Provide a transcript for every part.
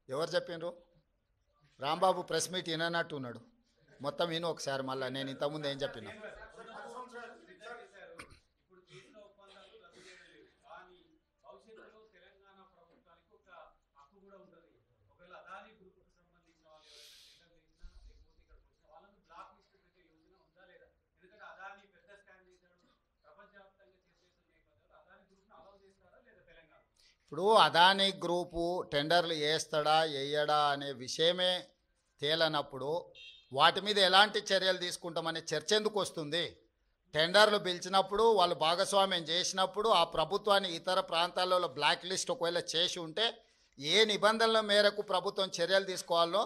ఎవరు చెప్పిండ్రు? Rambabu press meet విననట్టు ఉన్నాడు. మొత్తం విను ఒకసారి మళ్ళీ. నేను ఇంతకుముందు ఏం చెప్పినా? ఇప్పుడు అదానీ గ్రూపు టెండర్లు వేస్తాడా వేయడా అనే విషయమే తేలనప్పుడు వాటి మీద ఎలాంటి చర్యలు తీసుకుంటామనే చర్చ ఎందుకు వస్తుంది? టెండర్లు పిలిచినప్పుడు వాళ్ళు భాగస్వామ్యం చేసినప్పుడు ఆ ప్రభుత్వాన్ని ఇతర ప్రాంతాలలో బ్లాక్ లిస్ట్ ఒకవేళ చేసి ఉంటే ఏ నిబంధనల మేరకు ప్రభుత్వం చర్యలు తీసుకోవాలో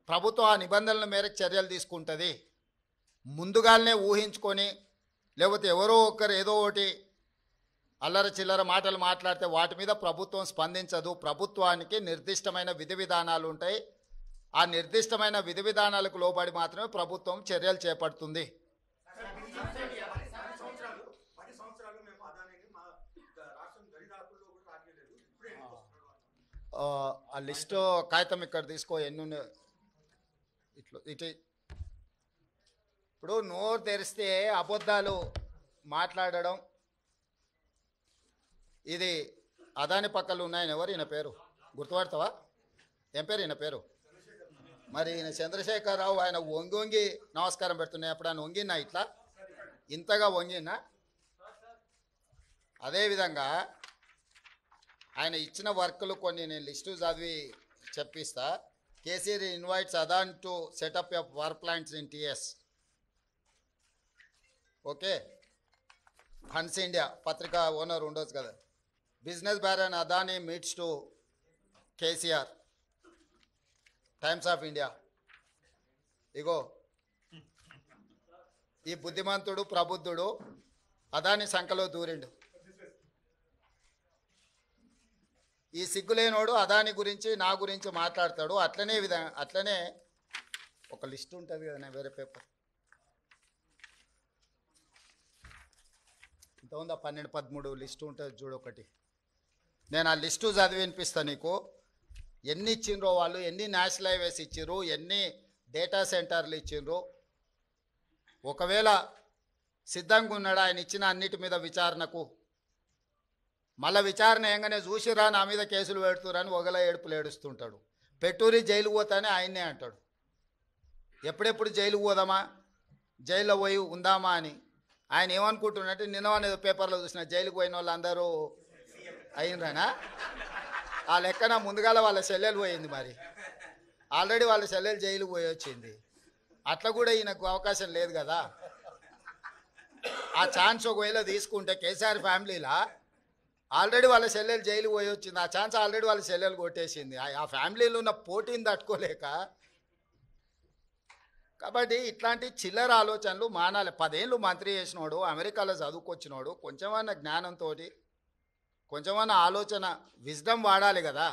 ప్రభుత్వం ఆ నిబంధనల మేరకు చర్యలు తీసుకుంటుంది. ముందుగానే ఊహించుకొని లేకపోతే ఎవరో ఒకరు ఏదో ఒకటి అల్లర చిల్లర మాటలు మాట్లాడితే వాటి మీద ప్రభుత్వం స్పందించదు. ప్రభుత్వానికి నిర్దిష్టమైన విధి విధానాలు ఉంటాయి. ఆ నిర్దిష్టమైన విధి విధానాలకు లోబడి మాత్రమే ప్రభుత్వం చర్యలు చేపడుతుంది. ఆ లిస్టు కాగితం ఇక్కడ తీసుకో, ఎన్ని ఇటు. ఇప్పుడు నోరు తెరిస్తే అబద్ధాలు మాట్లాడడం, ఇది అదాని పక్కలు ఉన్నాయని ఎవరు? ఈయన పేరు గుర్తుపడతావా? ఏం పేరు ఈయన పేరు? మరి ఈయన చంద్రశేఖరరావు. ఆయన వంగి వంగి నమస్కారం పెడుతున్నాయి. అప్పుడు ఆయన వంగినా ఇట్లా ఇంతగా వంగినా? అదేవిధంగా ఆయన ఇచ్చిన వర్కులు కొన్ని నేను లిస్టు చదివి చెప్పిస్తా. KCR invites Adani to set up a power plants in TS. Okay, Hans India పత్రికా ఓనర్ ఉండొచ్చు కదా. Business baron Adani meets to KCR, Times of India. ఇగో ఈ బుద్ధిమంతుడు ప్రబుద్ధుడు అదాని సంఖలో దూరిండు. ఈ సిగ్గులేనోడు అదాని గురించి నా గురించి మాట్లాడతాడు. అట్లనే ఒక లిస్ట్ ఉంటుంది కదా, వేరే పేపర్ ఇంత ఉందా, 12-13 లిస్టు ఉంటుంది చూడు ఒకటి. నేను ఆ లిస్టు చదివి వినిపిస్తాను నీకు. ఎన్ని ఇచ్చిండ్రో వాళ్ళు, ఎన్ని నేషనల్ హైవేస్ ఇచ్చిర్రు, ఎన్ని డేటా సెంటర్లు ఇచ్చిండ్రు. ఒకవేళ సిద్ధంగా ఉన్నాడు ఆయన ఇచ్చిన అన్నిటి మీద విచారణకు, మళ్ళీ విచారణ ఏంగానే చూసిరా నా మీద కేసులు పెడుతురని ఒకల ఏడుపులు ఏడుస్తుంటాడు. పెట్టూరి జైలుకు పోతానే ఆయన్నే అంటాడు. ఎప్పుడెప్పుడు జైలుకు పోదామా, జైల్లో పోయి ఉందామా అని ఆయన ఏమనుకుంటున్నట్టు. నిన్న పేపర్లో చూసిన జైలుకు పోయిన వాళ్ళు అందరూ అయినరానా? ఆ లెక్కన ముందుగాల వాళ్ళ చెల్లెలు పోయింది. మరి ఆల్రెడీ వాళ్ళ చెల్లెలు జైలుకు పోయి వచ్చింది. అట్లా కూడా ఈయనకు అవకాశం లేదు కదా. ఆ ఛాన్స్ ఒకవేళ తీసుకుంటే కేసీఆర్ ఫ్యామిలీలా ఆల్రెడీ వాళ్ళ చెల్లెలు జైలుకు పోయి వచ్చింది. ఆ ఛాన్స్ ఆల్రెడీ వాళ్ళ చెల్లెలు కొట్టేసింది. ఆ ఫ్యామిలీలో ఉన్న పోటీని తట్టుకోలేక. కాబట్టి ఇట్లాంటి చిల్లర ఆలోచనలు మానాలి. 10 ఏళ్ళు మంత్రి చేసినోడు, అమెరికాలో చదువుకొచ్చినోడు, కొంచెమన్నా జ్ఞానంతో కొంచెమన్నా ఆలోచన విజ్డమ్ వాడాలి కదా.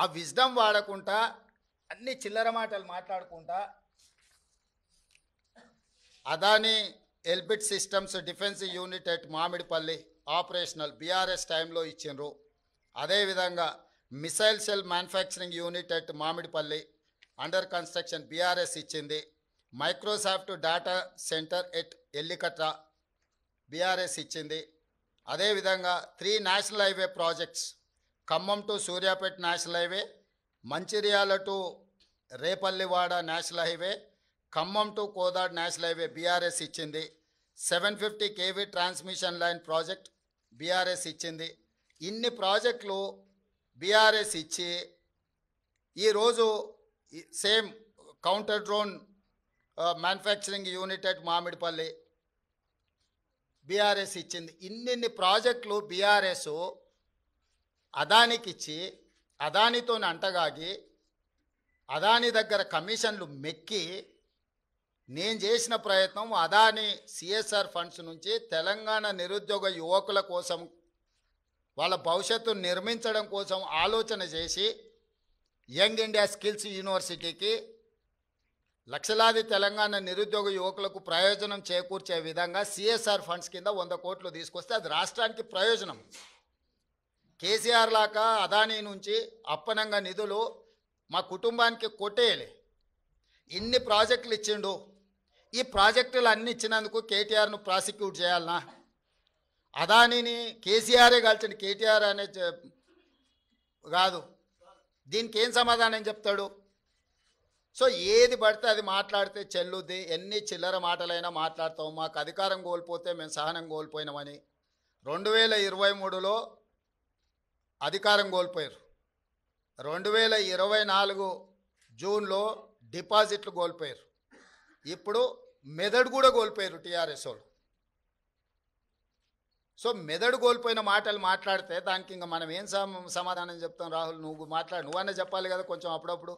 ఆ విజ్డమ్ వాడకుండా అన్ని చిల్లర మాటలు మాట్లాడుకుంటా Adani Elbit Systems defence unit at Mamidipalli operational BRS టైంలో ఇచ్చిండ్రు. అదేవిధంగా missile cell manufacturing unit at Mamidipalli under construction BRS ఇచ్చింది. Microsoft data centre at Elikatta BRS ఇచ్చింది. అదేవిధంగా 3 national highway projects, Khammam to Suryapet national highway, Mancherial to Repallewada national highway, Khammam to Kodad national highway BRS ఇచ్చింది. 750 kV transmission line project BRS ఇచ్చింది. ఇన్ని ప్రాజెక్టులు BRS ఇచ్చి ఈరోజు same counter drone manufacturing unit at Mamidipalli BRS ఇచ్చింది. ఇన్ని ప్రాజెక్టులు బీఆర్ఎస్ అదానికి ఇచ్చి అదానితో అంటగాగి అదాని దగ్గర కమిషన్లు మెక్కి నేను చేసిన ప్రయత్నం అదాని సిఎస్ఆర్ ఫండ్స్ నుంచి తెలంగాణ నిరుద్యోగ యువకుల కోసం వాళ్ళ భవిష్యత్తును నిర్మించడం కోసం ఆలోచన చేసి యంగ్ ఇండియా స్కిల్స్ యూనివర్సిటీకి లక్షలాది తెలంగాణ నిరుద్యోగ యువకులకు ప్రయోజనం చేకూర్చే విధంగా సిఎస్ఆర్ ఫండ్స్ కింద 100 కోట్లు తీసుకొస్తే అది రాష్ట్రానికి ప్రయోజనం. కేసీఆర్ లాగా అదానీ నుంచి అప్పనంగా నిధులు మా కుటుంబానికి కొట్టేయలే. ఇన్ని ప్రాజెక్టులు ఇచ్చిండు. ఈ ప్రాజెక్టులు అన్ని ఇచ్చినందుకు కేటీఆర్ను ప్రాసిక్యూట్ చేయాలనా? అదానీని కేసీఆరే కలిసిన కేటీఆర్ అనే కాదు. దీనికి ఏం సమాధానం చెప్తాడు? సో ఏది పడితే అది మాట్లాడితే చెల్లుద్ది. ఎన్ని చిల్లర మాటలైనా మాట్లాడతాం. మాకు అధికారం కోల్పోతే మేము సహనం కోల్పోయినామని 2023లో అధికారం కోల్పోయారు. 2024 జూన్లో డిపాజిట్లు కోల్పోయారు. ఇప్పుడు మెదడు కూడా కోల్పోయారు టీఆర్ఎస్ వాళ్ళు. సో మెదడు కోల్పోయిన మాటలు మాట్లాడితే దానికి ఇంకా మనం ఏం సమాధానం చెప్తాం? రాహుల్, నువ్వన్నా చెప్పాలి కదా కొంచెం అప్పుడప్పుడు.